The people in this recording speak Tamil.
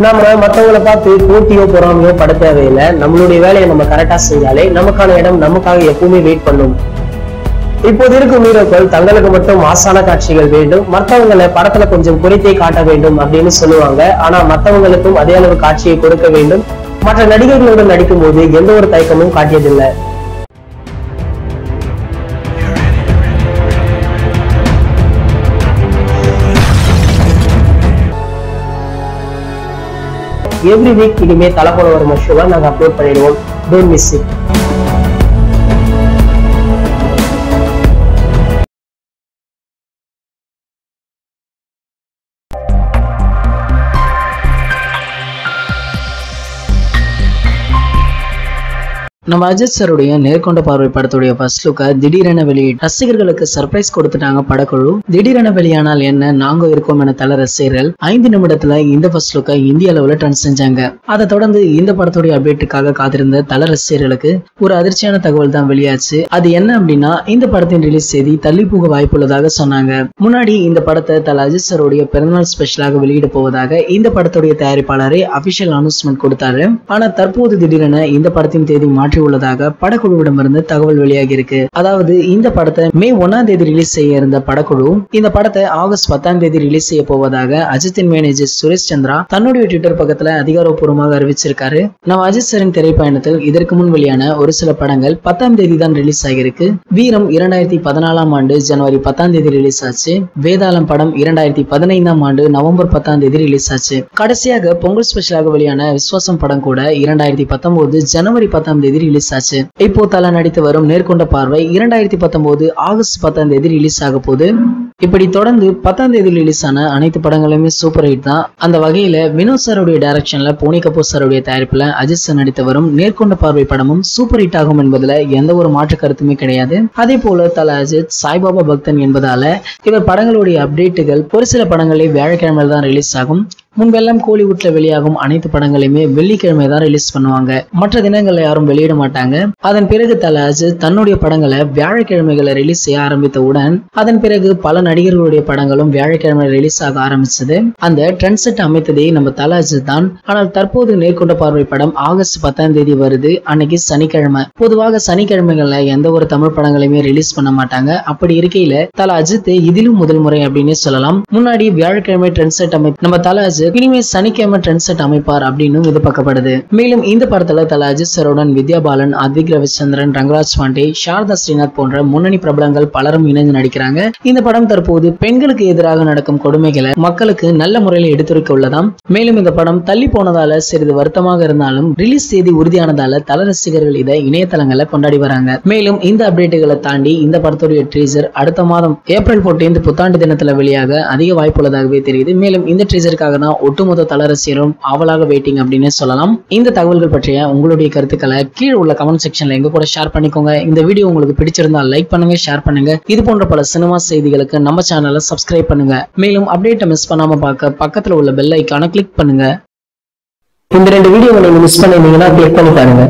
நாம மத்தவங்களை பார்த்து போட்டியோ பொறாமையோ பட தேவையில்லை. நம்மளுடைய வேலையை நம்ம கரெக்டா செஞ்சாலே நமக்கான இடம் நமக்காக எப்பவுமே வெயிட் பண்ணும். இப்போது இருக்கும் ஹீரோக்கள் தங்களுக்கு மட்டும் மாசான காட்சிகள் வேண்டும், மற்றவங்களை படத்துல கொஞ்சம் குறைத்தே காட்ட வேண்டும் அப்படின்னு சொல்லுவாங்க. ஆனா மற்றவங்களுக்கும் அதே அளவு காட்சியை கொடுக்க வேண்டும். மற்ற நடிகர்களுடன் நடிக்கும் போது எந்த ஒரு தயக்கமும் காட்டியதில்லை. எவ்ரி வீக் இனிமே தலை போல வரும் ஷோவை நாங்க அப்லோட் பண்ணிடுவோம். Don't miss it. நம்ம அஜித் சாருடைய நேர்கொண்ட பார்வை படத்துடைய ஃபர்ஸ்ட் லுக்கை திடீரென வெளியிட்டு ரசிகர்களுக்கு சர்ப்ரைஸ் கொடுத்துட்டாங்க படக்குழு. திடீரென வெளியானால் என்ன, நாங்க இருக்கோம் என தல ரசிகர்கள் 5 நிமிடத்துல இந்த ஃபர்ஸ்ட் லுக்கை இந்திய அளவுல ட்ரெண்ட் செஞ்சாங்க. அதை தொடர்ந்து இந்த படத்துடைய அப்டேட்டுக்காக காத்திருந்த தல ரசிகர்களுக்கு ஒரு அதிர்ச்சியான தகவல் தான் வெளியாச்சு. அது என்ன அப்படின்னா, இந்த படத்தின் ரிலீஸ் செய்தி தள்ளி போக வாய்ப்புள்ளதாக சொன்னாங்க. முன்னாடி இந்த படத்தை தல அஜித் சாருடைய பிறந்தநாள் ஸ்பெஷலாக வெளியிட போவதாக இந்த படத்துடைய தயாரிப்பாளரே அபிஷியல் அனௌன்ஸ்மெண்ட் கொடுத்தாரு. ஆனா தற்போது திடீரென இந்த படத்தின் தேதி மாற்றி உள்ளதாக படக்குழுவிடமிருந்து தகவல் வெளியாகி இருக்கு. அதாவது இந்த படத்தை மே 1ஆம் தேதி ரிலீஸ் செய்ய இருந்த படக்குழு இந்த படத்தை ஆகஸ்ட் 10ஆம் தேதி ரிலீஸ் செய்ய போவதாக அஜித்தின் மேனேஜர் சுரேஷ் சந்திரா தன்னுடைய ட்விட்டர் பக்கத்துல அதிகாரப்பூர்வமாக அறிவிச்சிருக்காரு. நம்ம அஜித் சாரின் திரைப்பயணத்தில் இதற்கு முன் வெளியான ஒரு சில படங்கள் 10ஆம் தேதி தான் ரிலீஸ் ஆகிருக்கு. வீரம் 2014ஆம் ஆண்டு ஜனவரி 10ஆம் தேதி ரிலீஸ் ஆச்சு. வேதாளம் படம் 2015ஆம் ஆண்டு நவம்பர் 10ஆம் தேதி ரிலீஸ் ஆச்சு. கடைசியாக பொங்கல் ஸ்பெஷலாக வெளியான விஸ்வாசம் படம் கூட 2019 ஜனவரி 10ஆம் தேதி ரிலீஸ் ஆச்சு. இப்போ தல நடித்து வரும் நேர்கொண்ட பார்வை 2019 ஆகஸ்ட் 10ஆம் தேதி ரிலீஸ் ஆக போகுது. இப்படி தொடர்ந்து 10ஆம் தேதி ரிலீஸ் ஆன அனைத்து படங்களுமே சூப்பர் ஹிட் தான். அந்த வகையில வினோத் சாருடைய டைரக்ஷன்ல போனி கபூர் சாருடைய தயாரிப்புல அஜித் சார் நடித்து வரும் நேர்கொண்ட பார்வை படமும் சூப்பர் ஹிட் ஆகும் என்பதுல எந்த ஒரு மாற்று கருத்துமே கிடையாது. அதே போல தல அஜித் சாய்பாபா பக்தன் என்பதால இவர் படங்களுடைய அப்டேட்டுகள் ஒரு சில படங்களே வியாழக்கிழமையில் தான் ரிலீஸ் ஆகும். முன்பெல்லாம் கோலிவுட்ல வெளியாகும் அனைத்து படங்களையுமே வெள்ளிக்கிழமை தான் ரிலீஸ் பண்ணுவாங்க. மற்ற தினங்கள்ல யாரும் வெளியிட மாட்டாங்க. அதன் பிறகு தல அஜித் தன்னுடைய படங்களை வியாழக்கிழமைகளை ரிலீஸ் செய்ய ஆரம்பித்தவுடன் அதன் பிறகு பல நடிகர்களுடைய படங்களும் வியாழக்கிழமை ரிலீஸ் ஆக ஆரம்பிச்சது. அந்த ட்ரெண்ட் செட் அமைத்ததே நம்ம தல அஜித் தான். ஆனால் தற்போது நேர்கொண்ட பார்வை படம் ஆகஸ்ட் 10ஆம் தேதி வருது. அன்னைக்கு சனிக்கிழமை. பொதுவாக சனிக்கிழமைகள்ல எந்த ஒரு தமிழ் படங்களையுமே ரிலீஸ் பண்ண மாட்டாங்க. அப்படி இருக்கையில தல அஜித் இதிலும் முதல் முறை அப்படின்னு சொல்லலாம். முன்னாடி வியாழக்கிழமை ட்ரெண்ட் செட் நம்ம தல அஜித் இனிமே சனிக்கிழமை ட்ரெண்ட் செட் அமைப்பார் அப்படின்னு எதிர்பார்க்கப்படுது. மேலும் இந்த படத்துல தல அஜித் சாருடன் வித்யா பாலன், அத்விக் ரவிச்சந்திரன், ரங்கராஜ் பாண்டே, சாரதா ஸ்ரீநாத் போன்ற முன்னணி பிரபலங்கள் பலரும் இணைந்து நடிக்கிறாங்க. இந்த படம் தற்போது பெண்களுக்கு எதிராக நடக்கும் கொடுமைகளை மக்களுக்கு நல்ல முறையில் எடுத்துரைக்க உள்ளதாம். மேலும் இந்த படம் தள்ளி போனதால சிறிது வருத்தமாக இருந்தாலும் ரிலீஸ் தேதி உறுதியானதால தல ரசிகர்கள் இதை இணையதளங்களை கொண்டாடி வராங்க. மேலும் இந்த அப்டேட்டுகளை தாண்டி இந்த படத்துடைய ட்ரீசர் அடுத்த மாதம் ஏப்ரல் 14 புத்தாண்டு தினத்துல வெளியாக அதிக வாய்ப்புள்ளதாகவே தெரியுது. மேலும் இந்த ட்ரீசருக்காக தான் ஒட்டுமொத்த தல ரசிகரும் ஆவலாக வெயிட்டிங் அப்படின்னு சொல்லலாம். இந்த தகவல்கள் பற்றிய உங்களுடைய கருத்துக்களை கீழே உள்ள கமெண்ட் செக்ஷன்ல எங்க கூட ஷேர் பண்ணிக்கோங்க. இந்த வீடியோ உங்களுக்கு பிடிச்சிருந்தா லைக் பண்ணுங்க, ஷேர் பண்ணுங்க. இது போன்ற பல சினிமா செய்திகளுக்கு நம்ம சேனலை சப்ஸ்கிரைப் பண்ணுங்க. மேலும் அப்டேட்டை மிஸ் பண்ணாம பார்க்க பக்கத்துல உள்ள பெல் ஐகானை கிளிக் பண்ணுங்க. இந்த 2 வீடியோவை நீங்க மிஸ் பண்ணிருந்தீங்கன்னா கிளிக் பண்ணி பாருங்க.